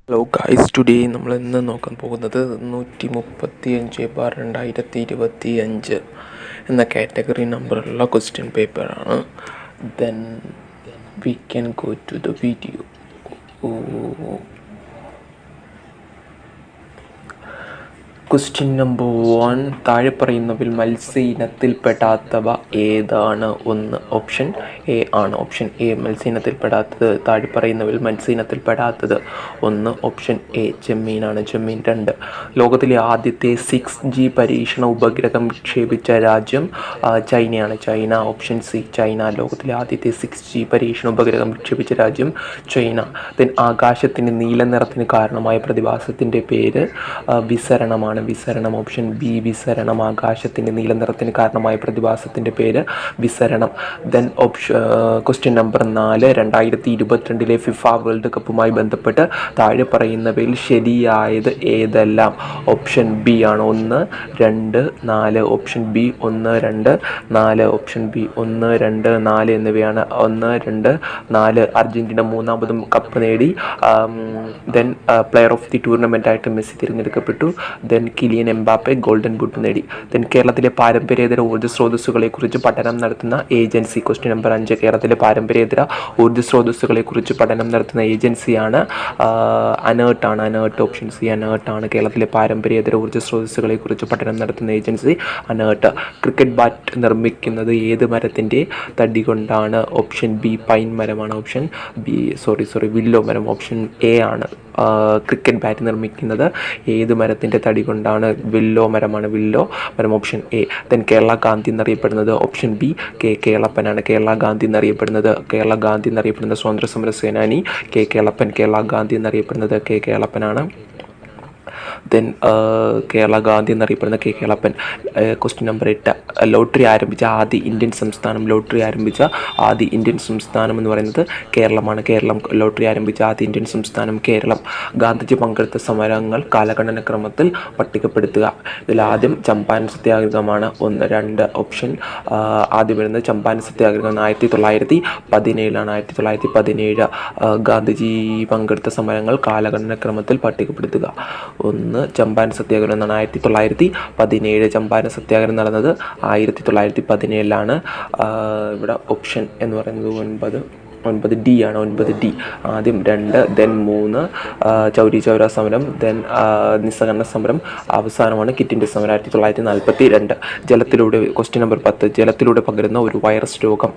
Hello guys, today നമ്മൾ ഇന്ന് നോക്കാൻ പോകുന്നത് 135/2025 എന്ന കാറ്റഗറി നമ്പറുള്ള ക്വസ്റ്റ്യൻ പേപ്പറാണ്. Then we can go to the video. Question number 1, താഴെ പറയുന്നവയിൽ മത്സ്യ ഇനത്തിൽപ്പെടാത്തവ ഏതാണ്? ഒന്ന് ഓപ്ഷൻ എ ആണ്. ഓപ്ഷൻ എ മത്സ്യ ഇനത്തിൽപ്പെടാത്തത്. താഴെ പറയുന്നവയിൽ മത്സ്യ ഇനത്തിൽപ്പെടാത്തത് ഒന്ന് ഓപ്ഷൻ എ ചെമ്മീനാണ്. ചെമ്മീൻ. 2, ലോകത്തിലെ ആദ്യത്തെ 6G പരീക്ഷണ ഉപഗ്രഹം വിക്ഷേപിച്ച രാജ്യം ചൈനയാണ്. ചൈന. Option C China. ലോകത്തിലെ ആദ്യത്തെ 6G പരീക്ഷണ ഉപഗ്രഹം വിക്ഷേപിച്ച രാജ്യം ചൈന. ദെൻ ആകാശത്തിൻ്റെ നീല നിറത്തിന് കാരണമായ പ്രതിഭാസത്തിൻ്റെ പേര് വിസരണമാണ്. വിസരണം. Option B വിസരണം. ആകാശത്തിൻ്റെ നീല നിറത്തിന് കാരണമായ പ്രതിഭാസത്തിൻ്റെ പേര് വിസരണം. Then question number 4, 2022 FIFA world കപ്പുമായി ബന്ധപ്പെട്ട് താഴെ പറയുന്നവയിൽ ശരിയായത് ഏതെല്ലാം? ഓപ്ഷൻ ബി ആണ്. 1, 2, 4. Option B 1, 2, 4. ഓപ്ഷൻ ബി 1, 2, 4 എന്നിവയാണ്. 1, 2, 4. അർജൻറ്റീന മൂന്നാമതും കപ്പ് നേടി. Then player of the tournament ആയിട്ട് മെസ്സി തിരഞ്ഞെടുക്കപ്പെട്ടു. Then Kylian Mbappe golden boot നേടി. ദെൻ കേരളത്തിലെ പാരമ്പര്യേതര ഊർജ്ജ സ്രോതസ്സുകളെക്കുറിച്ച് പഠനം നടത്തുന്ന ഏജൻസി. ക്വസ്റ്റ്യൻ നമ്പർ 5, കേരളത്തിലെ പാരമ്പര്യേതര ഊർജ്ജ സ്രോതസ്സുകളെക്കുറിച്ച് പഠനം നടത്തുന്ന ഏജൻസിയാണ് അനേർട്ടാണ്. അനേർട്ട്. ഓപ്ഷൻ സി അനേർട്ട് ആണ്. കേരളത്തിലെ പാരമ്പര്യേതര ഊർജ്ജ സ്രോതസ്സുകളെക്കുറിച്ച് പഠനം നടത്തുന്ന ഏജൻസി അനേർട്ട്. ക്രിക്കറ്റ് ബാറ്റ് നിർമ്മിക്കുന്നത് ഏത് മരത്തിൻ്റെ തടി കൊണ്ടാണ്? ഓപ്ഷൻ ബി പൈൻ മരമാണ്. ഓപ്ഷൻ ബി വില്ലോ മരം. ഓപ്ഷൻ എ ആണ്. ക്രിക്കറ്റ് ബാറ്റ് നിർമ്മിക്കുന്നത് ഏത് മരത്തിൻ്റെ തടി കൊണ്ടാണ്? വില്ലോ മരമാണ്. വില്ലോ മരം. Option A. Then Kerala Gandhi എന്നറിയപ്പെടുന്നത്? ഓപ്ഷൻ ബി കേളപ്പനാണ്. കേരള ഗാന്ധി എന്നറിയപ്പെടുന്ന സ്വാതന്ത്ര്യ സമര സേനാനി കേളപ്പൻ. കേരള ഗാന്ധി എന്നറിയപ്പെടുന്നത് കേളപ്പനാണ്. ദെൻ കേരള ഗാന്ധി എന്നറിയപ്പെടുന്ന കേളപ്പൻ. ക്വസ്റ്റ്യൻ നമ്പർ 8, ലോട്ടറി ആരംഭിച്ച ആദ്യ ഇന്ത്യൻ സംസ്ഥാനം. ലോട്ടറി ആരംഭിച്ച ആദ്യ ഇന്ത്യൻ സംസ്ഥാനം എന്ന് പറയുന്നത് കേരളമാണ്. കേരളം. ലോട്ടറി ആരംഭിച്ച ആദ്യ ഇന്ത്യൻ സംസ്ഥാനം കേരളം. ഗാന്ധിജി പങ്കെടുത്ത സമരങ്ങൾ കാലഗണനക്രമത്തിൽ പട്ടികപ്പെടുത്തുക. ഇതിലാദ്യം ചമ്പാരൻ സത്യാഗ്രഹമാണ്. 1, 2. ഓപ്ഷൻ ആദ്യം വരുന്നത് ചമ്പാരൻ സത്യാഗ്രഹം 1917 ആണ്. 1917 ഗാന്ധിജി പങ്കെടുത്ത സമരങ്ങൾ കാലഗണനക്രമത്തിൽ പട്ടികപ്പെടുത്തുക. 1 ചമ്പാരൻ സത്യാഗ്രഹം എന്നാണ്. 1917 ചമ്പാരൻ സത്യാഗ്രഹം നടന്നത് 1917 ഇവിടെ ഓപ്ഷൻ എന്ന് പറയുന്നത് 9D ആണ്. 9D. ആദ്യം 2, ദെൻ 3 ചൗരി ചൗര സമരം, ദെൻ നിസ്സഹകരണ സമരം, അവസാനമാണ് കിറ്റ് ഇന്ത്യ സമരം 1942. ജലത്തിലൂടെ. ക്വസ്റ്റ്യൻ നമ്പർ 10, ജലത്തിലൂടെ പകരുന്ന ഒരു വൈറസ് രോഗം.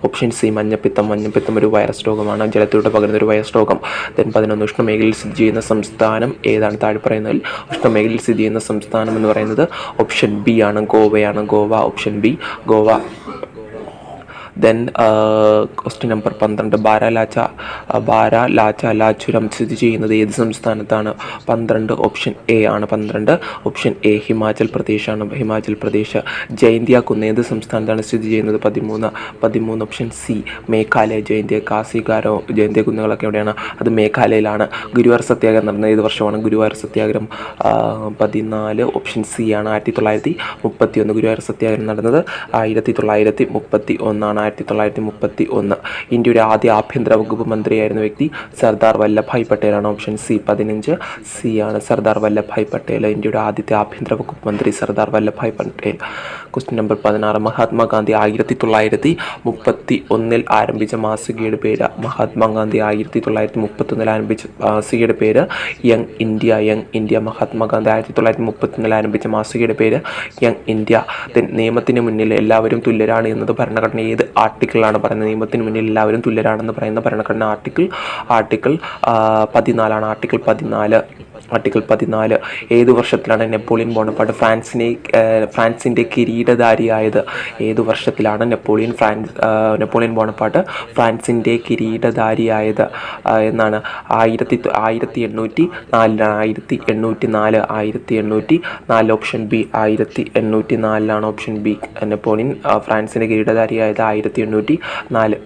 ഓപ്ഷൻ സി മഞ്ഞപ്പിത്തം. മഞ്ഞപ്പിത്തം ഒരു വൈറസ് രോഗമാണ്. ജലത്തിലൂടെ പകരുന്ന ഒരു വൈറസ് രോഗം. ദെൻ 11 ഉഷ്ണമേഖലയിൽ സ്ഥിതി ചെയ്യുന്ന സംസ്ഥാനം ഏതാണ്? താഴെ പറയുന്നതിൽ ഉഷ്ണമേഖലയിൽ സ്ഥിതി ചെയ്യുന്ന സംസ്ഥാനം എന്ന് പറയുന്നത് ഓപ്ഷൻ ബി ആണ്. ഗോവയാണ്. Goa. Option B Goa. Then question number 12, ബാരാലാചുരം സ്ഥിതി ചെയ്യുന്നത് ഏത് സംസ്ഥാനത്താണ്? 12 ഓപ്ഷൻ എ ആണ്. 12 ഓപ്ഷൻ എ ഹിമാചൽ പ്രദേശാണ്. ഹിമാചൽ പ്രദേശ്. ജയന്തിയ കുന്ന് ഏത് സംസ്ഥാനത്താണ് സ്ഥിതി ചെയ്യുന്നത്? 13 ഓപ്ഷൻ സി മേഘാലയ. കാസിഗാരോ ജയന്തിയ കുന്നുകളൊക്കെ എവിടെയാണ്? അത് മേഘാലയയിലാണ്. ഗുരുവായൂർ സത്യാഗ്രഹം നടന്നത് ഏത് വർഷമാണ്? ഗുരുവായൂർ സത്യാഗ്രഹം 14 ഓപ്ഷൻ സി ആണ്. 1931. ഗുരുവായൂർ സത്യാഗ്രഹം നടന്നത് 1931 ആണ്. 1931. ഇന്ത്യയുടെ ആദ്യ ആഭ്യന്തര വകുപ്പ് മന്ത്രിയായിരുന്ന വ്യക്തി സർദാർ വല്ലഭായ് പട്ടേലാണ്. ഓപ്ഷൻ സി 15 സി ആണ്. സർദാർ വല്ലഭായ് പട്ടേൽ. ഇന്ത്യയുടെ ആദ്യത്തെ ആഭ്യന്തര വകുപ്പ് മന്ത്രി സർദാർ വല്ലഭായ് പട്ടേൽ. ക്വസ്റ്റ്യൻ നമ്പർ 16, മഹാത്മാഗാന്ധി 1931 ആരംഭിച്ച മാസികയുടെ പേര്? മഹാത്മാഗാന്ധി 1931 ആരംഭിച്ച മാസികയുടെ പേര് Young India. Young India. Mahatma Gandhi 1931 ആരംഭിച്ച മാസികയുടെ പേര് യങ് ഇന്ത്യ. നിയമത്തിന് മുന്നിൽ എല്ലാവരും തുല്യരാണ് എന്നത് ഭരണഘടന ഏത് ആർട്ടിക്കിളാണ് പറയുന്നത്? നിയമത്തിന് മുന്നിൽ എല്ലാവരും തുല്യരാണെന്ന് പറയുന്ന ഭരണഘടന ആർട്ടിക്കിൾ 14 ആണ്. ആർട്ടിക്കിൾ 14. ഏതു വർഷത്തിലാണ് നെപ്പോളിയൻ ബോണപ്പാർട്ട് ഫ്രാൻസിൻ്റെ കിരീടധാരിയായത്? ഏതു വർഷത്തിലാണ് നെപ്പോളിയൻ ബോണപ്പാർട്ട് ഫ്രാൻസിൻ്റെ കിരീടധാരിയായത് എന്നാണ്? 1804. 1804. Option B 1804. Option B Napoleon ഫ്രാൻസിൻ്റെ കിരീടധാരിയായത് 1804.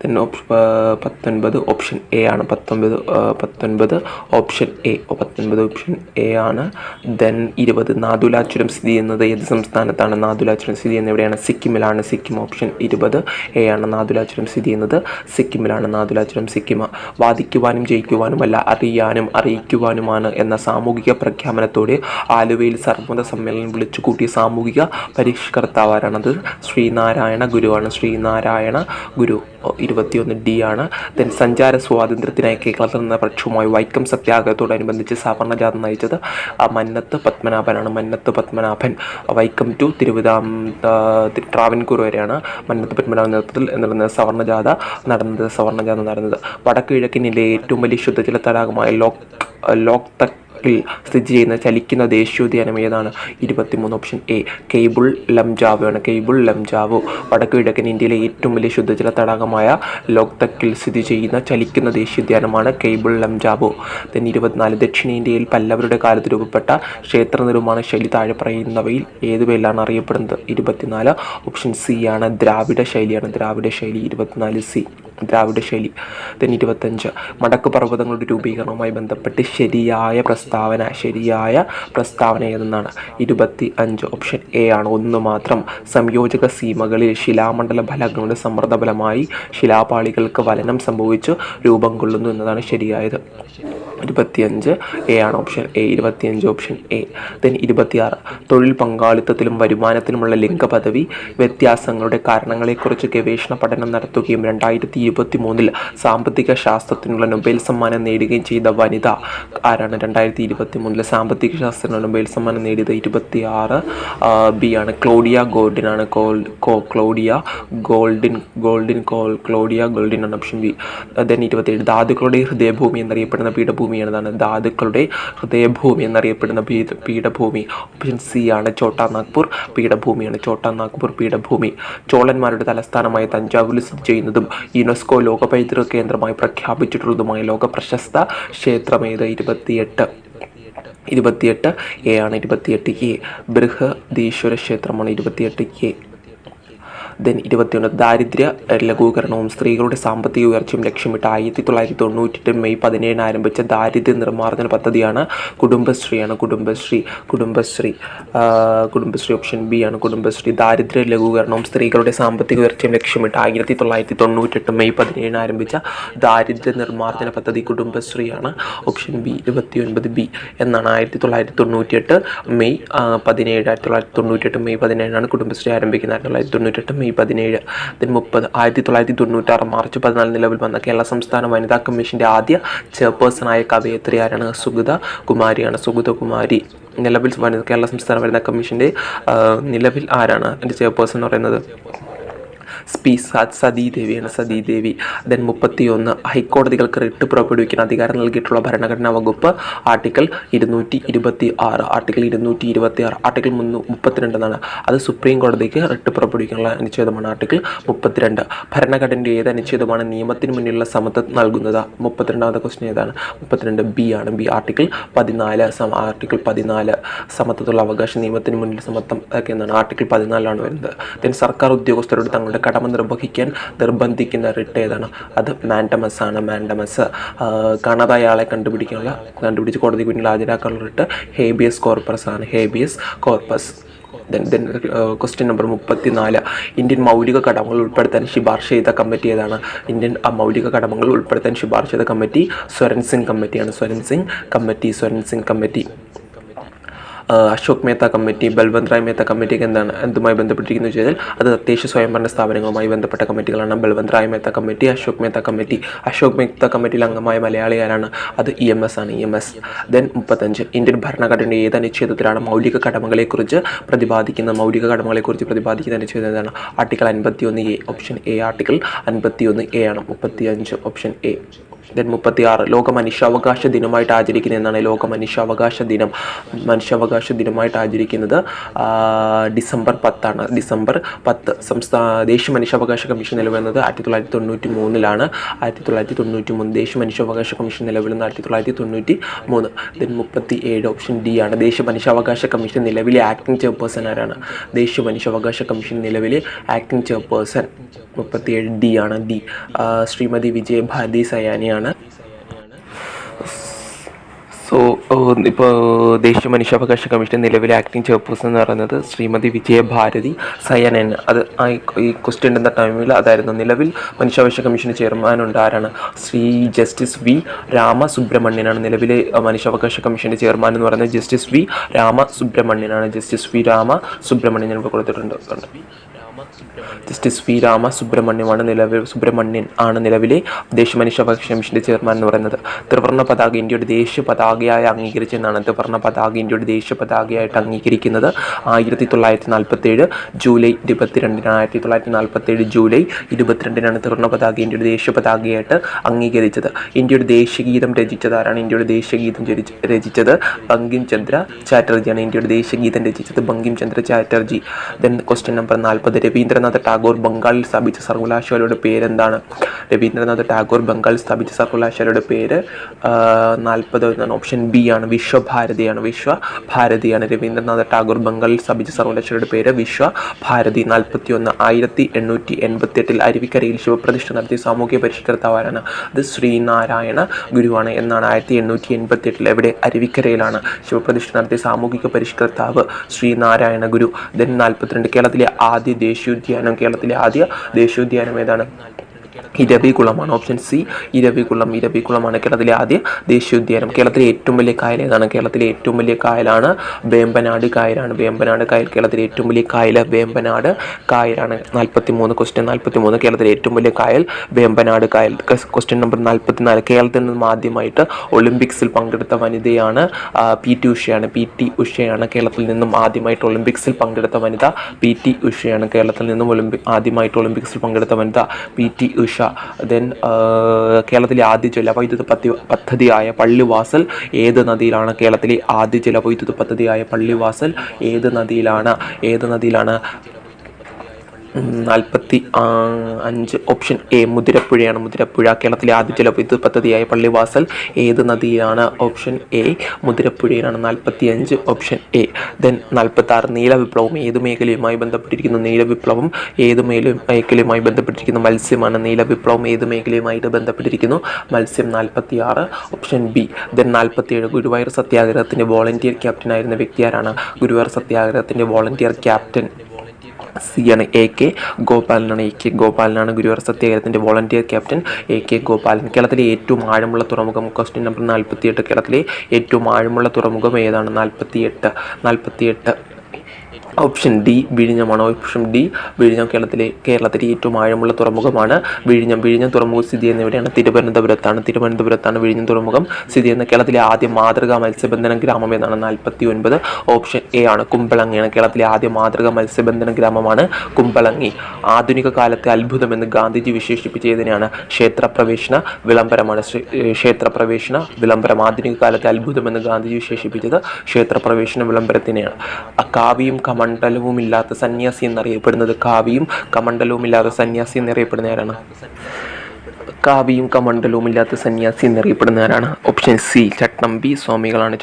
ദെൻ 19 ഓപ്ഷൻ എ ആണ്. 19 ഓപ്ഷൻ എ. 19 ഓപ്ഷൻ എ ആണ്. ദെൻ 20 നാഥുലാ ചുരം സ്ഥിതി ചെയ്യുന്നത് ഏത് സംസ്ഥാനത്താണ്? നാഥുലാ ചുരം സ്ഥിതി ചെയ്യുന്നത് എവിടെയാണ്? സിക്കിമിലാണ്. സിക്കിം. ഓപ്ഷൻ 20 എ ആണ്. നാഥുലാ ചുരം സ്ഥിതി ചെയ്യുന്നത് സിക്കിമിലാണ്. നാഥുലാ ചുരം സിക്കിം. വാദിക്കുവാനും ജയിക്കുവാനുമല്ല, അറിയാനും അറിയിക്കുവാനുമാണ് എന്ന സാമൂഹിക പ്രഖ്യാപനത്തോടെ ആലുവയിൽ സർവ്വമത സമ്മേളനം വിളിച്ചുകൂട്ടിയ സാമൂഹിക പരിഷ്കർത്താവാരാണത്? ശ്രീനാരായണ ഗുരുവാണ്. ശ്രീനാരായണ ഗുരു. 21 ഡി ആണ്. ദെൻ സഞ്ചാര സ്വാതന്ത്ര്യത്തിനായി കേരളത്തിൽ നിന്ന് പക്ഷവുമായി വൈക്കം സത്യാഗ്രഹത്തോടനുബന്ധിച്ച് സവർണജാഥ നയിച്ചത് മന്നത്ത് പത്മനാഭനാണ്. മന്നത്ത് പത്മനാഭൻ. വൈക്കം ടു ട്രാവൻകൂർ വരെയാണ് മന്നത്ത് പത്മനാഭൻ നേതൃത്വത്തിൽ സവർണജാഥ നടന്നത്. വടക്ക് കിഴക്കിനിലെ ഏറ്റവും വലിയ ശുദ്ധജല തടാകമായ ലോക്തക്കിൽ സ്ഥിതി ചെയ്യുന്ന ചലിക്കുന്ന ദേശീയോദ്യാനം ഏതാണ്? 23 ഓപ്ഷൻ എ കെയ്ബിൾ ലംജാവോ ആണ്. കെയ്ബിൾ ലംജാവോ. വടക്ക് കിഴക്കൻ ഇന്ത്യയിലെ ഏറ്റവും വലിയ ശുദ്ധജല തടാകമായ ലോക്തക്കിൽ സ്ഥിതി ചെയ്യുന്ന ചലിക്കുന്ന ദേശീയോദ്യാനമാണ് കെയ്ബിൾ ലംജാവോ. ദെൻ 24 ദക്ഷിണേന്ത്യയിൽ പല്ലവരുടെ കാലത്ത് രൂപപ്പെട്ട ക്ഷേത്ര നിർമ്മാണ ശൈലി താഴെ പറയുന്നവയിൽ ഏത് പേരിലാണ് അറിയപ്പെടുന്നത്? 24 ഓപ്ഷൻ സി ആണ്. ദ്രാവിഡ ശൈലിയാണ്. ദ്രാവിഡ ശൈലി. 24 സി ദ്രാവിഡ ശൈലി. ദെൻ 25 മടക്ക് പർവ്വതങ്ങളുടെ രൂപീകരണവുമായി ബന്ധപ്പെട്ട് ശരിയായ പ്രസ്താവന ഏതെന്നാണ്? 25 ഓപ്ഷൻ എ ആണ്. 1 മാത്രം. സംയോജക സീമകളിൽ ശിലാമണ്ഡല ഫലങ്ങളുടെ സമ്മർദ്ദഫലമായി ശിലാപാളികൾക്ക് വലനം സംഭവിച്ചു രൂപം കൊള്ളുന്നു എന്നതാണ് ശരിയായത്. 25 എ ആണ്. Option A. 25 option A. Then 26 തൊഴിൽ പങ്കാളിത്തത്തിലും വരുമാനത്തിലുമുള്ള ലിംഗപദവി വ്യത്യാസങ്ങളുടെ കാരണങ്ങളെക്കുറിച്ച് ഗവേഷണ പഠനം നടത്തുകയും 2023 സാമ്പത്തിക ശാസ്ത്രത്തിനുള്ള നൊബേൽ സമ്മാനം നേടുകയും ചെയ്ത വനിത ആരാണ്? 2023 സാമ്പത്തിക ശാസ്ത്രത്തിനുള്ള നൊബേൽ സമ്മാനം നേടിയത് 26 ബി ആണ്. ക്ലോഡിയ ഗോൾഡിൻ ആണ്. ക്ലോഡിയ ഗോൾഡിൻ ആണ്. Option B. ദെൻ 27 ധാതുക്കളുടെ ഹൃദയഭൂമി എന്നറിയപ്പെടുന്ന പീഠഭൂമി എന്നതാണ്? ധാതുക്കളുടെ ഹൃദയഭൂമി എന്നറിയപ്പെടുന്ന പീഠഭൂമി ഓപ്ഷൻ സി ആണ്. ഛോട്ടാ നാഗ്പൂർ പീഠഭൂമിയാണ്. ഛോട്ടാ നാഗ്പൂർ പീഠഭൂമി. ചോളന്മാരുടെ തലസ്ഥാനമായ തഞ്ചാവൂരിൽ സ്ഥിതി ചെയ്യുന്നതും യുനെസ്കോ ലോക പൈതൃക കേന്ദ്രമായി പ്രഖ്യാപിച്ചിട്ടുള്ളതുമായ ലോക പ്രശസ്ത ക്ഷേത്രമേത്? 28 എ ആണ്. 28 എ ബൃഹദീശ്വര ക്ഷേത്രമാണ്. 28 എ. ദെൻ 21 ദാരിദ്ര്യ ലഘൂകരണവും സ്ത്രീകളുടെ സാമ്പത്തിക ഉയർച്ചയും ലക്ഷ്യമിട്ട് 1998 മെയ് 17 ആരംഭിച്ച ദാരിദ്ര്യ നിർമ്മാർജ്ജന പദ്ധതിയാണ് കുടുംബശ്രീയാണ്. കുടുംബശ്രീ ഓപ്ഷൻ ബി ആണ്. കുടുംബശ്രീ. ദാരിദ്ര്യ ലഘൂകരണവും സ്ത്രീകളുടെ സാമ്പത്തിക ഉയർച്ചയും ലക്ഷ്യമിട്ട് 1998 മെയ് 17 ആരംഭിച്ച ദാരിദ്ര്യ നിർമ്മാർജ്ജന പദ്ധതി കുടുംബശ്രീയാണ്. Option B. 29 ബി എന്നാണ്. 1998 മെയ് 17 കുടുംബശ്രീ ആരംഭിക്കുന്നത്. 1998 മെയ് 17. ദെൻ 30 1996 മാർച്ച് 14 നിലവിൽ വന്ന കേരള സംസ്ഥാന വനിതാ കമ്മീഷൻ്റെ ആദ്യ ചെയർപേഴ്സണായ കവയിത്രി ആരാണ്? സുഗത കുമാരിയാണ്. സുഗത കുമാരി. നിലവിൽ കേരള സംസ്ഥാന വനിതാ കമ്മീഷൻ്റെ നിലവിൽ ആരാണ് എൻ്റെ ചെയർപേഴ്സൺ എന്ന് പറയുന്നത്? സതീദേവിയാണ്. സതീദേവി. ദെൻ 31 ഹൈക്കോടതികൾക്ക് റിട്ട് പുറപ്പെടുവിക്കാൻ അധികാരം നൽകിയിട്ടുള്ള ഭരണഘടനാ വകുപ്പ് ആർട്ടിക്കിൾ 226. ആർട്ടിക്കിൾ 32 എന്നാണ്. അത് സുപ്രീം കോടതിക്ക് റിട്ട് പുറപ്പെടുവിക്കാനുള്ള അനുച്ഛേദമാണ്. ആർട്ടിക്കിൾ 32. ഭരണഘടനയുടെ ഏത് അനുച്ഛേദമാണ് നിയമത്തിന് മുന്നിലുള്ള സമത്വം നൽകുന്നത്? 32ാമത്തെ ക്വസ്റ്റ്യൻ ഏതാണ്? 32 ബി ആണ്. ബി. ആർട്ടിക്കിൾ 14. ആർട്ടിക്കിൾ 14 സമത്വത്തുള്ള അവകാശം, നിയമത്തിന് മുന്നിൽ സമത്വം ഒക്കെ എന്നാണ്. ആർട്ടിക്കിൾ 14 വരുന്നത്. ദെൻ സർക്കാർ ഉദ്യോഗസ്ഥരോട് തങ്ങളുടെ കടമ നിർവഹിക്കാൻ നിർബന്ധിക്കുന്ന റിട്ട് ഏതാണ്? അത് മാൻഡമസ് ആണ്. മാൻഡമസ്. കാണാതായ ആളെ കണ്ടുപിടിച്ച് കോടതിക്ക് മുന്നിൽ ഹാജരാക്കാനുള്ള റിട്ട് ഹേബിയസ് കോർപ്പസ് ആണ്. Habeas corpus. Then question number 34 Indian മൗലിക കടമകൾ ഉൾപ്പെടുത്താൻ ശുപാർശ ചെയ്ത കമ്മിറ്റി ഏതാണ്? ഇന്ത്യൻ മൗലിക കടമകൾ ഉൾപ്പെടുത്താൻ ശുപാർശ ചെയ്ത കമ്മിറ്റി സ്വരൻ സിംഗ് കമ്മിറ്റിയാണ്. സ്വരൻ സിംഗ് കമ്മിറ്റി. അശോക് മേത്ത കമ്മിറ്റി, ബൽവന്ത് റായ് മേത്ത കമ്മിറ്റിക്ക് എന്തുമായി ബന്ധപ്പെട്ടിരിക്കുന്നു വെച്ചാൽ അത് തദ്ദേശ സ്വയംഭരണ സ്ഥാപനങ്ങളുമായി ബന്ധപ്പെട്ട കമ്മിറ്റികളാണ്. Balwant Rai Mehta committee, Ashok Mehta committee. അശോക് മേത്ത കമ്മിറ്റിയിൽ അംഗമായ മലയാളി ആരാണ്? അത് EMS ആണ്. EMS. ദെൻ 35 ഇന്ത്യൻ ഭരണഘടനയുടെ ഏത് അനുച്ഛേദത്തിലാണ് മൗലിക കടമകളെക്കുറിച്ച് പ്രതിപാദിക്കുന്ന അനുച്ഛേദം ഏതാണ്? Article 51A. Option A. Article 51A ആണ്. 35 ഓപ്ഷൻ എ. ദെൻ 36 ലോക മനുഷ്യാവകാശ ദിനമായിട്ട് ആചരിക്കുന്നത് എന്നാണ്. ലോക മനുഷ്യാവകാശ ദിനമായിട്ട് ആചരിക്കുന്നത് ഡിസംബർ 10 ഡിസംബർ 10. ദേശീയ മനുഷ്യാവകാശ കമ്മീഷൻ നിലവിൽ വന്നത് 1993 1993 ദേശീയ മനുഷ്യാവകാശ കമ്മീഷൻ നിലവിൽ വന്നത് 1993. ദെൻ 37 ഓപ്ഷൻ ഡി ആണ്. ദേശീയ മനുഷ്യാവകാശ കമ്മീഷൻ നിലവിലെ ആക്ടിംഗ് ചെയർപേഴ്സൺ ആരാണ്? ദേശീയ മനുഷ്യാവകാശ കമ്മീഷൻ നിലവിലെ ആക്ടിംഗ് ചെയർപേഴ്സൺ 37 ഡി ആണ്. ഡി ശ്രീമതി വിജയഭാരതി സയാനിയാണ്. സോ ഇപ്പോൾ ദേശീയ മനുഷ്യാവകാശ കമ്മീഷൻ നിലവിലെ ആക്ടിംഗ് ചെയർപേഴ്സൺ എന്ന് പറയുന്നത് ശ്രീമതി വിജയഭാരതി സയാനൻ. അത് ഈ ക്വസ്റ്റ്യൻ എന്ന ടൈമിൽ അതായിരുന്നു. നിലവിൽ മനുഷ്യാവകാശ കമ്മീഷൻ ചെയർമാനുണ്ട് ആരാണ്? ശ്രീ ജസ്റ്റിസ് വി രാമസുബ്രഹ്മണ്യനാണ്. നിലവിലെ മനുഷ്യാവകാശ കമ്മീഷൻ്റെ ചെയർമാൻ എന്ന് പറയുന്നത് ജസ്റ്റിസ് വി രാമസുബ്രഹ്മണ്യനാണ്. ജസ്റ്റിസ് വി രാമസുബ്രഹ്മണ്യൻ ഞാൻ കൊടുത്തിട്ടുണ്ട്. ജസ്റ്റിസ് വി രാമസുബ്രഹ്മണ്യൻ ആണ് നിലവിലെ ദേശീയ മനുഷ്യാവകാശ കമ്മീഷന്റെ ചെയർമാൻ എന്ന് പറയുന്നത്. ത്രിവർണ്ണ പതാക ഇന്ത്യയുടെ ദേശീയ പതാകയായി അംഗീകരിച്ചെന്നാണ്. ത്രിവർണ്ണ പതാക ഇന്ത്യയുടെ ദേശീയ പതാകയായിട്ട് അംഗീകരിക്കുന്നത് 1947 ജൂലൈ 22. 1947 ജൂലൈ 22 ത്രിവർണ്ണ പതാക ഇന്ത്യയുടെ ദേശീയ പതാകയായിട്ട് അംഗീകരിച്ചത്. ഇന്ത്യയുടെ ദേശീയഗീതം രചിച്ചത് ആരാണ്? ഇന്ത്യയുടെ ദേശീയഗീതം രചിച്ചത് ബങ്കിം ചന്ദ്ര ചാറ്റർജിയാണ്. ഇന്ത്യയുടെ ദേശീയഗീതം രചിച്ചത് Bankim Chandra Chatterjee. Then question number 40 Rabindranath Tagore ബംഗാളിൽ സ്ഥാപിച്ച സർവകലാശാലയുടെ പേരെന്താണ്? രവീന്ദ്രനാഥ ടാഗോർ ബംഗാളിൽ സ്ഥാപിച്ച സർവകലാശാലയുടെ പേര് 40 എന്നാണ്. ഓപ്ഷൻ ബി ആണ്. വിശ്വഭാരതിയാണ്. രവീന്ദ്രനാഥ ടാഗോർ ബംഗാളിൽ സ്ഥാപിച്ച സർവകലാശാലയുടെ പേര് വിശ്വഭാരതി. 41 1888 അരുവിക്കരയിൽ ശിവപ്രതിഷ്ഠ നടത്തിയ സാമൂഹ്യ പരിഷ്കർത്താവാരാണ്? അത് ശ്രീനാരായണ ഗുരുവാണ്. എന്നാണ് 1888 എവിടെ? അരുവിക്കരയിലാണ് ശിവപ്രതിഷ്ഠ നടത്തിയ സാമൂഹിക പരിഷ്കർത്താവ് ശ്രീനാരായണ ഗുരു. ദെൻ 42 കേരളത്തിലെ ആദ്യ ദേശീയോദ്യാനം ഏതാണ്? ഇരവികുളമാണ്. ഓപ്ഷൻ സി ഇരവികുളമാണ് കേരളത്തിലെ ആദ്യ ദേശീയോദ്യാനം. കേരളത്തിലെ ഏറ്റവും വലിയ കായൽ ഏതാണ്? കേരളത്തിലെ ഏറ്റവും വലിയ കായലാണ് വേമ്പനാട് കായലാണ്. കേരളത്തിലെ ഏറ്റവും വലിയ കായൽ വേമ്പനാട് കായലാണ്. 43 ക്വസ്റ്റ്യൻ 43 കേരളത്തിലെ ഏറ്റവും വലിയ കായൽ വേമ്പനാട് കായൽ. ക്വസ്റ്റ്യൻ നമ്പർ 44 കേരളത്തിൽ നിന്നും ആദ്യമായിട്ട് ഒളിമ്പിക്സിൽ പങ്കെടുത്ത വനിതയാണ് PT ഉഷയാണ്. കേരളത്തിൽ നിന്നും ആദ്യമായിട്ട് ഒളിമ്പിക്സിൽ പങ്കെടുത്ത വനിത PT ഉഷയാണ്. കേരളത്തിൽ നിന്നും ആദ്യമായിട്ട് ഒളിമ്പിക്സിൽ പങ്കെടുത്ത വനിത PT ഉഷ. ദെൻ കേരളത്തിലെ ആദ്യ ജലവൈദ്യുത പദ്ധതിയായ പള്ളിവാസൽ ഏത് നദിയിലാണ്? കേരളത്തിലെ ആദ്യ ജലവൈദ്യുത പദ്ധതിയായ പള്ളിവാസൽ ഏത് നദിയിലാണ്? 45 ഓപ്ഷൻ എ മുതിരപ്പുഴയാണ്. കേരളത്തിലെ ആദ്യ ജലവൈദ്യുത പദ്ധതിയായ പള്ളിവാസൽ ഏത് നദിയാണ്? ഓപ്ഷൻ എ മുതിരപ്പുഴയാണ്. 45 ഓപ്ഷൻ എ. ദെൻ 46 നീലവിപ്ലവം ഏത് മേഖലയുമായി ബന്ധപ്പെട്ടിരിക്കുന്നു? മത്സ്യമാണ്. നീലവിപ്ലവം ഏത് മേഖലയുമായിട്ട് ബന്ധപ്പെട്ടിരിക്കുന്നു? മത്സ്യം. 46 ഓപ്ഷൻ ബി. ദെൻ 47 ഗുരുവായൂർ സത്യാഗ്രഹത്തിന്റെ വോളണ്ടിയർ ക്യാപ്റ്റൻ ആയിരുന്ന വ്യക്തി ആരാണ്? ഗുരുവായൂർ സത്യാഗ്രഹത്തിന്റെ വോളണ്ടിയർ ക്യാപ്റ്റൻ സി ആണ്. AK ഗോപാലനാണ്. ഗുരുവായൂർ സത്യാഗ്രഹത്തിന്റെ വോളണ്ടിയർ ക്യാപ്റ്റൻ AK ഗോപാലൻ. കേരളത്തിലെ ഏറ്റവും ആഴമുള്ള തുറമുഖം ക്വസ്റ്റ്യൻ നമ്പർ 48 കേരളത്തിലെ ഏറ്റവും ആഴമുള്ള തുറമുഖം ഏതാണ്? 48 ഓപ്ഷൻ ഡി വിഴിഞ്ഞമാണ്. ഓപ്ഷൻ ഡി വിഴിഞ്ഞം. കേരളത്തിലെ ഏറ്റവും ആഴമുള്ള തുറമുഖമാണ് വിഴിഞ്ഞം. തുറമുഖം സ്ഥിതി ചെയ്യുന്ന എവിടെയാണ്? തിരുവനന്തപുരത്താണ് വിഴിഞ്ഞം തുറമുഖം സ്ഥിതി ചെയ്യുന്നത്. കേരളത്തിലെ ആദ്യ മാതൃകാ മത്സ്യബന്ധന ഗ്രാമം ഏതാണ്? 49 ഓപ്ഷൻ എ ആണ്. കുമ്പളങ്ങിയാണ്. കേരളത്തിലെ ആദ്യ മാതൃകാ മത്സ്യബന്ധന ഗ്രാമമാണ് കുമ്പളങ്ങി. ആധുനിക കാലത്തെ അത്ഭുതം എന്ന് ഗാന്ധിജി വിശേഷിപ്പിച്ചതിനെയാണ്? ക്ഷേത്രപ്രവേശന വിളംബരമാണ്. ആധുനിക കാലത്തെ അത്ഭുതം എന്ന് ഗാന്ധിജി വിശേഷിപ്പിച്ചത് ക്ഷേത്രപ്രവേശന വിളംബരത്തിനെയാണ്. കാവിയും കമണ്ഡലവുമില്ലാത്ത സന്യാസി എന്നറിയപ്പെടുന്നത്? ആരാണ്? കാവിയും കമണ്ഡലവുമില്ലാത്ത സന്യാസി എന്നറിയപ്പെടുന്ന ആരാണ്? ഓപ്ഷൻ സി ചട്ടമ്പി സ്വാമികളാണ്.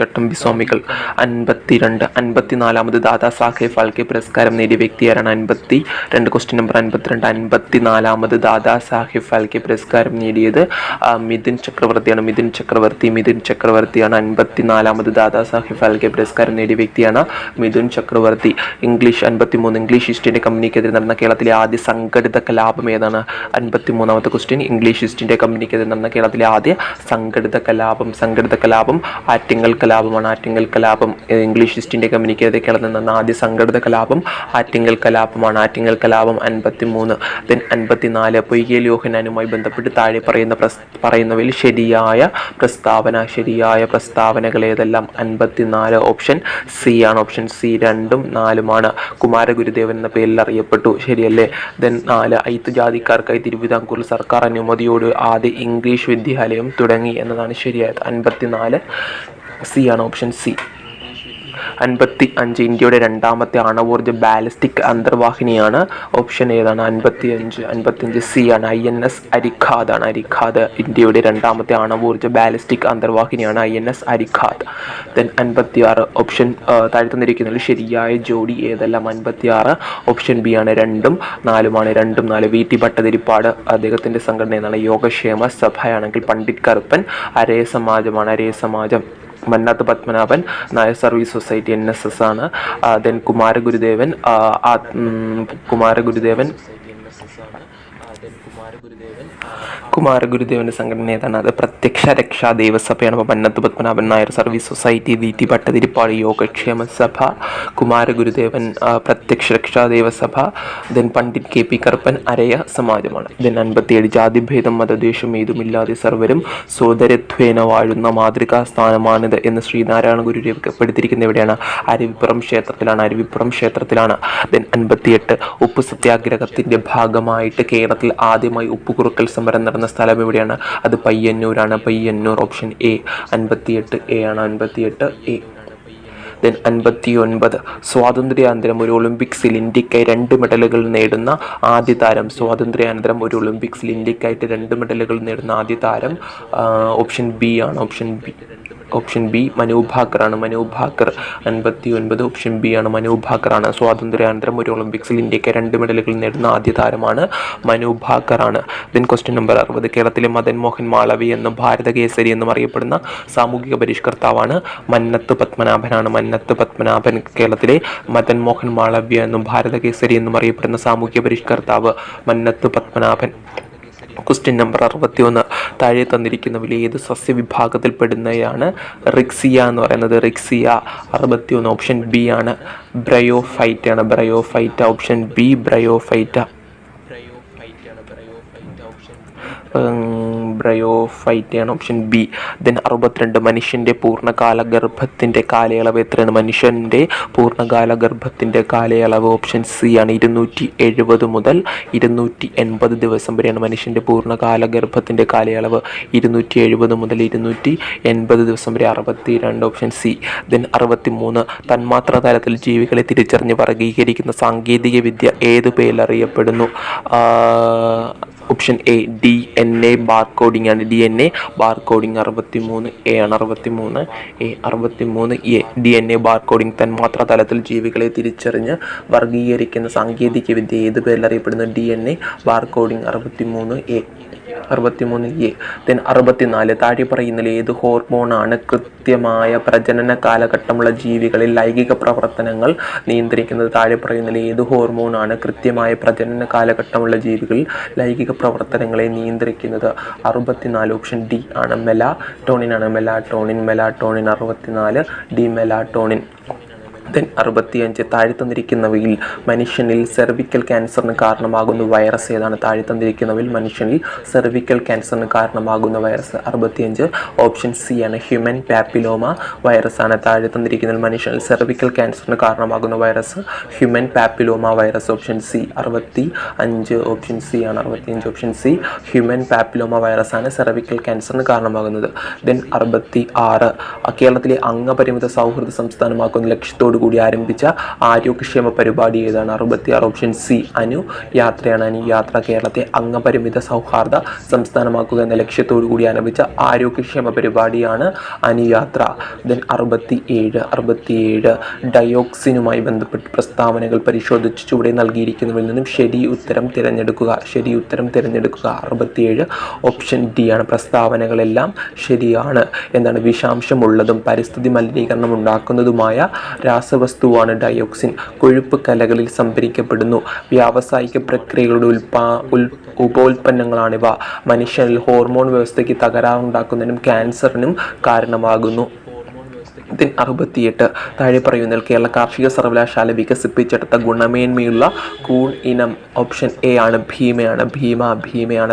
54 ദാദാ സാഹേബ് ഫാൽക്കെ പുരസ്കാരം നേടിയ വ്യക്തി ആരാണ്? 52 ക്വസ്റ്റ്യൻ നമ്പർ 52 54 ദാദാ സാഹേബ് ഫാൽക്കെ പുരസ്കാരം നേടിയത് മിഥുൻ ചക്രവർത്തിയാണ്. മിഥുൻ ചക്രവർത്തിയാണ് 54 ദാദാ സാഹേബ് ഫാൽക്കെ പുരസ്കാരം നേടിയ വ്യക്തിയാണ് മിഥുൻ ചക്രവർത്തി. 53 ഇംഗ്ലീഷ് ഈസ്റ്റ് ഇന്ത്യ കമ്പനിക്കെതിരെ നടന്ന കേരളത്തിലെ ആദ്യ സംഘടിത കലാപം ഏതാണ്? 53ാമത്തെ ക്വസ്റ്റ്യൻ ഇംഗ്ലീഷ് ഈസ്റ്റ് ഇന്ത്യ കമ്പനിക്കെതിരെ നടന്ന കേരളത്തിലെ ആദ്യ സംഘടിത കലാപം ആറ്റിങ്ങൽ കലാപമാണ്. ഇംഗ്ലീഷ് ഈസ്റ്റ് ഇന്ത്യ കമ്പനിക്കെതിരെ കേരളത്തിൽ നടന്ന ആദ്യ സംഘടിത കലാപം ആറ്റിങ്ങൽ കലാപമാണ്. 53. ദെൻ 54 പൊയ്കയിൽ യോഹന്നാനുമായി ബന്ധപ്പെട്ട് താഴെ പറയുന്നവയിൽ ശരിയായ പ്രസ്താവനകൾ ഏതെല്ലാം? 54 ഓപ്ഷൻ സി ആണ്. ഓപ്ഷൻ സി 2ഉം 4ഉമാണ്. കുമാരഗുരുദേവൻ എന്ന പേരിൽ അറിയപ്പെട്ടു. ശരിയല്ലേ? ദെൻ 4 അയിത്ത് ജാതിക്കാർക്കായി തിരുവിതാംകൂറിൽ സർക്കാർ അനുമതിയോടുകൂടി കോഴിക്കോട് ആദ്യ ഇംഗ്ലീഷ് വിദ്യാലയം തുടങ്ങി എന്നതാണ് ശരിയായത്. 54 സി ആണ്, ഓപ്ഷൻ സി. 55 ഇന്ത്യയുടെ രണ്ടാമത്തെ ആണവോർജ്ജ ബാലിസ്റ്റിക് അന്തർവാഹിനിയാണ്. ഓപ്ഷൻ ഏതാണ്? 55 സി ആണ്, INS അരിഖാദ് ആണ്. അരിഖാദ് ഇന്ത്യയുടെ രണ്ടാമത്തെ ആണവോർജ്ജ ബാലിസ്റ്റിക് അന്തർവാഹിനിയാണ്, INS അരിഖാദ്. ദെൻ 56 ഓപ്ഷൻ താഴെ തന്നിരിക്കുന്നതിൽ ശരിയായ ജോഡി ഏതെല്ലാം? 56 ഓപ്ഷൻ ബി ആണ്, 2ഉം 4ഉമാണ്. 2ഉം 4 VT ഭട്ടതിരിപ്പാട് അദ്ദേഹത്തിൻ്റെ സംഘടന ഏതാണ്? യോഗക്ഷേമ സഭയാണെങ്കിൽ പണ്ഡിറ്റ് കറുപ്പൻ അരയ സമാജമാണ്. Araya Samajam. Mannath Padmanabhan Nair service society NSS ആണ്. ദെൻ കുമാരഗുരുദേവൻ്റെ സംഘടന ഏതാണ്? അത് പ്രത്യക്ഷ രക്ഷാ ദേവസഭയാണ്. അപ്പോൾ Mannath Padmanabhan Nair service society, VT Bhattathiripad Yogakshema Sabha, Kumaragurudevan Prathyaksha Raksha Devasabha, then Pandit KP Karuppan Araya സമാജമാണ്. ദെൻ 57 ജാതിഭേദം മതദ്വേഷം ഏതുമില്ലാതെ സർവരും സോദരത്വേന വാഴുന്ന മാതൃകാ സ്ഥാനമാണിത് എന്ന് ശ്രീനാരായണ ഗുരു രേഖപ്പെടുത്തിയിരിക്കുന്ന എവിടെയാണ്? അരുവിപ്പുറം ക്ഷേത്രത്തിലാണ്. ദെൻ 58 ഉപ്പ് സത്യാഗ്രഹത്തിൻ്റെ ഭാഗമായിട്ട് കേരളത്തിൽ ആദ്യമായി ഉപ്പുകുറുക്കൽ സമരം നടന്ന സ്ഥലം എവിടെയാണ്? അത് പയ്യന്നൂരാണ്. പയ്യന്നൂർ. Option A. 58 എ ആണ്. 58 എ. ദെൻ 59 സ്വാതന്ത്ര്യാനന്തരം ഒരു ഒളിമ്പിക്സിൽ ഇന്ത്യക്കായി 2 മെഡലുകൾ നേടുന്ന ആദ്യ താരം. സ്വാതന്ത്ര്യാനന്തരം ഒരു ഒളിമ്പിക്സിൽ ഇന്ത്യക്കായിട്ട് 2 മെഡലുകൾ നേടുന്ന ആദ്യ താരം ഓപ്ഷൻ ബി ആണ്. ഓപ്ഷൻ ബി മനു ഭാക്കറാണ്. മനു ഭാക്കർ. 59 ഓപ്ഷൻ ബി ആണ്, മനു ഭാക്കറാണ്. സ്വാതന്ത്ര്യാനന്തരം ഒരു ഒളിമ്പിക്സിൽ ഇന്ത്യക്ക് 2 മെഡലുകൾ നേടുന്ന ആദ്യ താരമാണ് മനു ഭാക്കറാണ്. ദെൻ ക്വസ്റ്റ്യൻ നമ്പർ 60 കേരളത്തിലെ മദൻ മോഹൻ മാളവി എന്നും ഭാരത കേസരി എന്നും അറിയപ്പെടുന്ന സാമൂഹിക പരിഷ്കർത്താവാണ് മന്നത്ത് പത്മനാഭനാണ്. മന്നത്ത് പത്മനാഭൻ. കേരളത്തിലെ മദൻ മോഹൻ മാളവ്യ എന്നും ഭാരത കേസരി എന്നും അറിയപ്പെടുന്ന സാമൂഹിക പരിഷ്കർത്താവ് മന്നത്ത് പത്മനാഭൻ. ക്വസ്റ്റ്യൻ നമ്പർ 61 താഴെ തന്നിരിക്കുന്നവയിൽ ഏത് സസ്യവിഭാഗത്തിൽപ്പെടുന്നതാണ് റിക്സിയ എന്ന് പറയുന്നത്? റിക്സിയ. 61 ഓപ്ഷൻ ബി ആണ്, ബ്രയോഫൈറ്റ ആണ്. ബ്രയോഫൈറ്റ. Option B bryophyta. ബ്രയോഫൈറ്റയാണ്, ഓപ്ഷൻ ബി. ദെൻ 62 മനുഷ്യൻ്റെ പൂർണ്ണകാല ഗർഭത്തിൻ്റെ കാലയളവ് എത്രയാണ്? മനുഷ്യൻ്റെ പൂർണ്ണകാല ഗർഭത്തിൻ്റെ കാലയളവ് ഓപ്ഷൻ സി ആണ്, 270 മുതൽ 280 ദിവസം വരെയാണ് മനുഷ്യൻ്റെ പൂർണ്ണകാല ഗർഭത്തിൻ്റെ കാലയളവ്. 270 മുതൽ 280 ദിവസം വരെ. 62 ഓപ്ഷൻ സി. ദെൻ 63 തന്മാത്രാ തലത്തിൽ ജീവികളെ തിരിച്ചറിഞ്ഞ് വർഗീകരിക്കുന്ന സാങ്കേതിക വിദ്യ ഏതു പേരിൽ അറിയപ്പെടുന്നു? ഓപ്ഷൻ എ DNA ബാർകോഡിംഗ് ആണ്. DNA barcoding. 63 എ ആണ്. 63 എ. 63 A DNA barcoding. തന്മാത്രാ തലത്തിൽ ജീവികളെ തിരിച്ചറിഞ്ഞ് വർഗീകരിക്കുന്ന സാങ്കേതിക വിദ്യ ഏത് പേരിൽ അറിയപ്പെടുന്നു? DNA barcoding. 63 A. 63 A. Then 64 താഴെ പറയുന്നതിൽ ഏത് ഹോർമോണാണ് കൃത്യമായ പ്രജനന കാലഘട്ടമുള്ള ജീവികളിൽ ലൈംഗിക പ്രവർത്തനങ്ങൾ നിയന്ത്രിക്കുന്നത്? താഴെ പറയുന്നതിൽ ഏത് ഹോർമോണാണ് കൃത്യമായ പ്രജനന കാലഘട്ടമുള്ള ജീവികളിൽ ലൈംഗിക പ്രവർത്തനങ്ങളെ നിയന്ത്രിക്കുന്നത്? 64 ഓപ്ഷൻ ഡി ആണ്, മെലാറ്റോണിൻ ആണ്. മെലാറ്റോണിൻ. 64 D melatonin. ദെൻ 65 താഴെ തന്നിരിക്കുന്നവയിൽ മനുഷ്യനിൽ സെർവിക്കൽ ക്യാൻസറിന് കാരണമാകുന്ന വൈറസ് ഏതാണ്? താഴെ തന്നിരിക്കുന്നവയിൽ മനുഷ്യനിൽ സെർവിക്കൽ ക്യാൻസറിന് കാരണമാകുന്ന വൈറസ്. 65 ഓപ്ഷൻ സി ആണ്, ഹ്യൂമൻ പാപ്പിലോമ വൈറസ് ആണ്. താഴെ തന്നിരിക്കുന്നതിൽ മനുഷ്യനിൽ സെർവിക്കൽ ക്യാൻസറിന് കാരണമാകുന്ന virus human papilloma virus. Option C. 65 option C ആണ്. 65 option C human papilloma virus ആണ് സെർവിക്കൽ ക്യാൻസറിന് കാരണമാകുന്നത്. ദെൻ 66 കേരളത്തിലെ അംഗപരിമിത സൗഹൃദ സംസ്ഥാനമാക്കുന്ന ലക്ഷ്യത്തോട് കൂടി ആരംഭിച്ച ആരോഗ്യക്ഷേമ പരിപാടി ഏതാണ്? 66 ഓപ്ഷൻ സി അനുയാത്രയാണ്. അനുയാത്ര. കേരളത്തെ അംഗപരിമിത സൗഹാർദ്ദ സംസ്ഥാനമാക്കുക എന്ന ലക്ഷ്യത്തോടു കൂടി ആരംഭിച്ച ആരോഗ്യക്ഷേമ പരിപാടിയാണ് അനുയാത്ര. ദെൻ 67 ഡയോക്സിനുമായി ബന്ധപ്പെട്ട് പ്രസ്താവനകൾ പരിശോധിച്ച് ചുവടെ നൽകിയിരിക്കുന്നവരിൽ നിന്നും ശരി ഉത്തരം തിരഞ്ഞെടുക്കുക. 67 ഓപ്ഷൻ ഡി ആണ്, പ്രസ്താവനകളെല്ലാം ശരിയാണ്. എന്താണ്? വിഷാംശമുള്ളതും പരിസ്ഥിതി മലിനീകരണം ഉണ്ടാക്കുന്നതുമായ രാസവസ്തുവാണ് ഡയോക്സിൻ. കൊഴുപ്പ് കലകളിൽ സംഭരിക്കപ്പെടുന്നു. വ്യാവസായിക പ്രക്രിയകളുടെ ഉപോൽപ്പന്നങ്ങളാണിവ. മനുഷ്യനിൽ ഹോർമോൺ വ്യവസ്ഥയ്ക്ക് തകരാറുണ്ടാക്കുന്നതിനും ക്യാൻസറിനും കാരണമാകുന്നു. ദെൻ 68 താഴെ പറയുന്നതിൽ കേരള കാർഷിക സർവകലാശാല വികസിപ്പിച്ചെടുത്ത ഗുണമേന്മയുള്ള കൂൺ ഇനം ഓപ്ഷൻ എ ആണ് ഭീമയാണ്.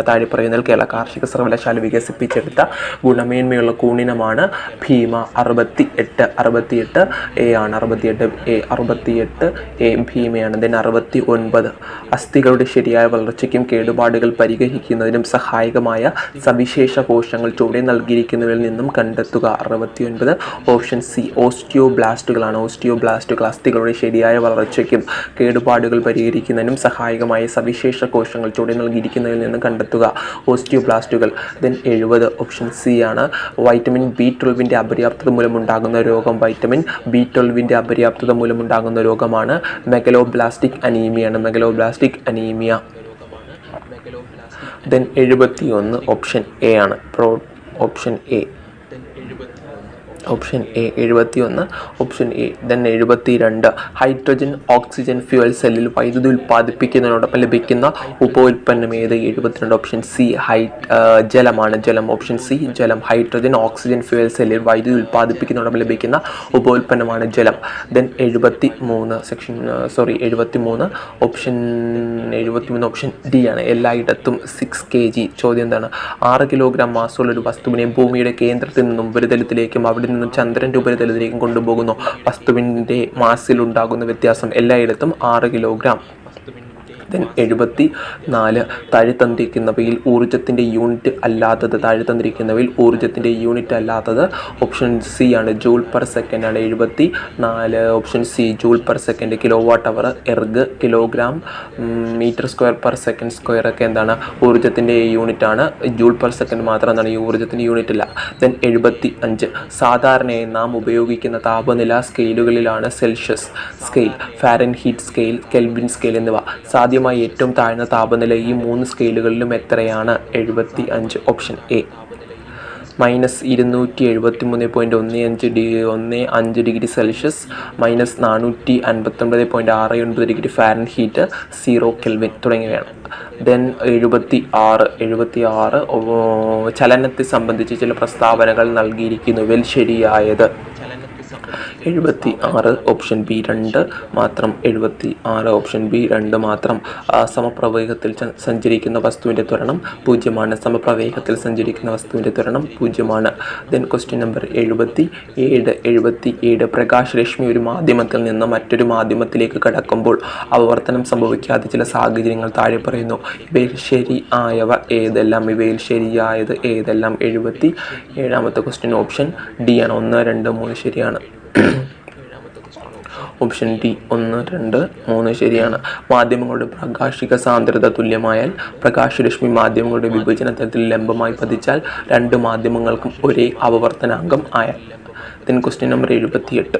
താഴെ പറയുന്നതിൽ കേരള കാർഷിക സർവകലാശാല വികസിപ്പിച്ചെടുത്ത ഗുണമേന്മയുള്ള കൂണിനമാണ് ഭീമ. 68 എ ആണ്. 68 എ ഭീമയാണ്. ദെൻ 69 അസ്ഥികളുടെ ശരിയായ വളർച്ചയ്ക്കും കേടുപാടുകൾ പരിഹരിക്കുന്നതിനും സഹായകമായ സവിശേഷ കോശങ്ങൾ ചുവടെ നൽകിയിരിക്കുന്നവയിൽ നിന്നും കണ്ടെത്തുക. 69 ഓപ്ഷൻ സി ഓസ്റ്റിയോബ്ലാസ്റ്റുകളാണ്. അസ്ഥികളുടെ ശരിയായ വളർച്ചയ്ക്കും കേടുപാടുകൾ പരിഹരിക്കുന്നതിനും സഹായകമായ സവിശേഷ കോശങ്ങൾ ചുവടെ നൽകിയിരിക്കുന്നതിൽ നിന്ന് കണ്ടെത്തുക. ഓസ്റ്റിയോബ്ലാസ്റ്റുകൾ. ദെൻ 70 ഓപ്ഷൻ സി ആണ്. വൈറ്റമിൻ B12 അപര്യാപ്തത മൂലമുണ്ടാകുന്ന രോഗം. വൈറ്റമിൻ B12 അപര്യാപ്തത മൂലമുണ്ടാകുന്ന രോഗമാണ് megaloblastic anaemia. Then 71 option A ആണ്. Option A 71 then 72 hydrogen oxygen fuel സെല്ലിൽ വൈദ്യുതി ഉൽപ്പാദിപ്പിക്കുന്നതിനോടൊപ്പം ലഭിക്കുന്ന ഉപോൽപ്പന്നം ഏത്? 72 ഓപ്ഷൻ സി ജലമാണ്. ഓപ്ഷൻ സി ജലം. ഹൈഡ്രജൻ ഓക്സിജൻ ഫ്യൂവൽ സെല്ലിൽ വൈദ്യുതി ഉൽപ്പാദിപ്പിക്കുന്നതിനോടൊപ്പം ലഭിക്കുന്ന ഉപോൽപ്പന്നമാണ് ജലം. ദെൻ 73 ഓപ്ഷൻ ഡി ആണ്. എല്ലായിടത്തും 6 kg. ചോദ്യം എന്താണ്? 6 കിലോഗ്രാം മാസമുള്ള ഒരു വസ്തുവിനെ ഭൂമിയുടെ കേന്ദ്രത്തിൽ നിന്നും ഉപരിതലത്തിലേക്കും അവിടെ നിന്നും ചന്ദ്രന്റെ ഉപരിതലത്തിലേക്കും കൊണ്ടുപോകുന്നു. വസ്തുവിൻ്റെ മാസിലുണ്ടാകുന്ന വ്യത്യാസം. എല്ലായിടത്തും 6 കിലോഗ്രാം. ദെൻ 74 താഴെ തന്നിരിക്കുന്നവയിൽ ഊർജ്ജത്തിൻ്റെ യൂണിറ്റ് അല്ലാത്തത് ഓപ്ഷൻ സി ആണ്. ജൂൾ പെർ സെക്കൻഡ് ആണ്. 74 option C joule per second. Kilowatt hour, erg, kilogram, metre square per second square ഒക്കെ എന്താണ്? ഊർജ്ജത്തിൻ്റെ യൂണിറ്റ് ആണ്. ജൂൾ പെർ സെക്കൻഡ് മാത്രം എന്താണ്? ഈ ഊർജ്ജത്തിൻ്റെ യൂണിറ്റ് ഇല്ല. ദെൻ 75 സാധാരണയായി നാം ഉപയോഗിക്കുന്ന താപനില സ്കെയിലുകളിലാണ് Celsius scale, Fahrenheit scale, Kelvin scale എന്നിവ. സാധ്യമായ ഏറ്റവും താഴ്ന്ന താപനില ഈ 3 സ്കെയിലുകളിലും എത്രയാണ്? 75 option A -273.15 degree Celsius, -459.69 degree Fahrenheit, 0 kelvin തുടങ്ങിയവയാണ്. ദെൻ 76 ചലനത്തെ സംബന്ധിച്ച് ചില പ്രസ്താവനകൾ നൽകിയിരിക്കുന്നുവെൽ ശരിയായത്. 76 ഓപ്ഷൻ ബി 2 മാത്രം. 76 ഓപ്ഷൻ ബി 2 മാത്രം. സമപ്രവേഗത്തിൽ സഞ്ചരിക്കുന്ന വസ്തുവിൻ്റെ ത്വരണം 0 സമപ്രവേഗത്തിൽ സഞ്ചരിക്കുന്ന വസ്തുവിൻ്റെ ത്വരണം 0. ദെൻ ക്വസ്റ്റ്യൻ നമ്പർ 77 പ്രകാശരശ്മി ഒരു മാധ്യമത്തിൽ നിന്ന് മറ്റൊരു മാധ്യമത്തിലേക്ക് കടക്കുമ്പോൾ അപവർത്തനം സംഭവിക്കാതെ ചില സാഹചര്യങ്ങൾ താഴെ പറയുന്നു. ഇവയിൽ ശരിയായത് ഏതെല്ലാം? 77ാമത്തെ ക്വസ്റ്റ്യൻ ഓപ്ഷൻ ഡി ആണ്. 1, 2, 3 ശരിയാണ്. ഓപ്ഷൻ ഡി 1, 2, 3 ശരിയാണ്. മാധ്യമങ്ങളുടെ പ്രകാശിക സാന്ദ്രത തുല്യമായാൽ പ്രകാശരശ്മി മാധ്യമങ്ങളുടെ വിഭജന തലത്തിൽ ലംബമായി പതിച്ചാൽ 2 മാധ്യമങ്ങൾക്കും ഒരേ അപവർത്തനാങ്കം ആയാൽ. ദെൻ ക്വസ്റ്റ്യൻ നമ്പർ 78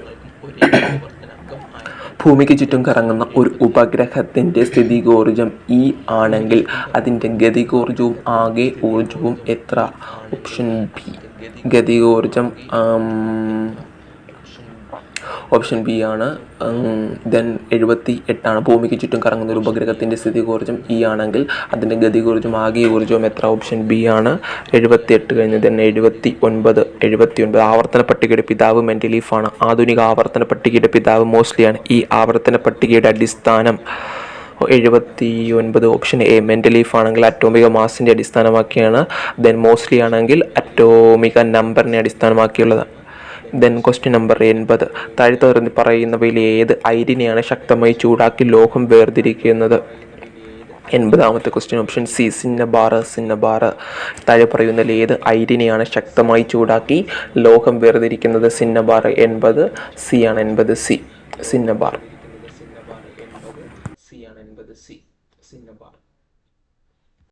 ഭൂമിക്ക് ചുറ്റും കറങ്ങുന്ന ഒരു ഉപഗ്രഹത്തിൻ്റെ സ്ഥിതികോർജം E ആണെങ്കിൽ അതിൻ്റെ ഗതികോർജവും ആകെ ഊർജവും എത്ര? ഓപ്ഷൻ ബി ഗതികോർജം ഓപ്ഷൻ ബി ആണ്. ദെൻ 78 ആണ്. ഭൂമിക്ക് ചുറ്റും കറങ്ങുന്ന ഒരു ഉപഗ്രഹത്തിൻ്റെ സ്ഥിതികോർജം E ആണെങ്കിൽ അതിൻ്റെ ഗതികോർജം ആകെ ഊർജവും എത്ര? ഓപ്ഷൻ ബി ആണ്. 78 കഴിഞ്ഞ്. ദെൻ 79 ആവർത്തന പട്ടികയുടെ പിതാവ് മെൻഡലീഫ് ആണ്. ആധുനിക ആവർത്തന പട്ടികയുടെ പിതാവ് മോസ്ലി ആണ്. ഈ ആവർത്തന പട്ടികയുടെ അടിസ്ഥാനം 79 ഓപ്ഷൻ എ മെൻഡലീഫ് ആണെങ്കിൽ അറ്റോമിക മാസിൻ്റെ അടിസ്ഥാനമാക്കിയാണ്. ദെൻ മോസ്ലി ആണെങ്കിൽ അറ്റോമിക നമ്പറിനെ അടിസ്ഥാനമാക്കിയുള്ളതാണ്. ദെൻ ക്വസ്റ്റ്യൻ നമ്പർ 80 താഴെ പറയുന്നവയിൽ ഏത് അയിരിനെയാണ് ശക്തമായി ചൂടാക്കി ലോഹം വേർതിരിക്കുന്നത്? 80ാമത്തെ ക്വസ്റ്റ്യൻ ഓപ്ഷൻ സി സിന്നബാർ. താഴെ പറയുന്നതിൽ ഏത് അയിരിനെയാണ് ശക്തമായി ചൂടാക്കി ലോഹം വേർതിരിക്കുന്നത്? സിന്നബാർ. 80 സി ആണ്. 80 സി സിന്നബാർ.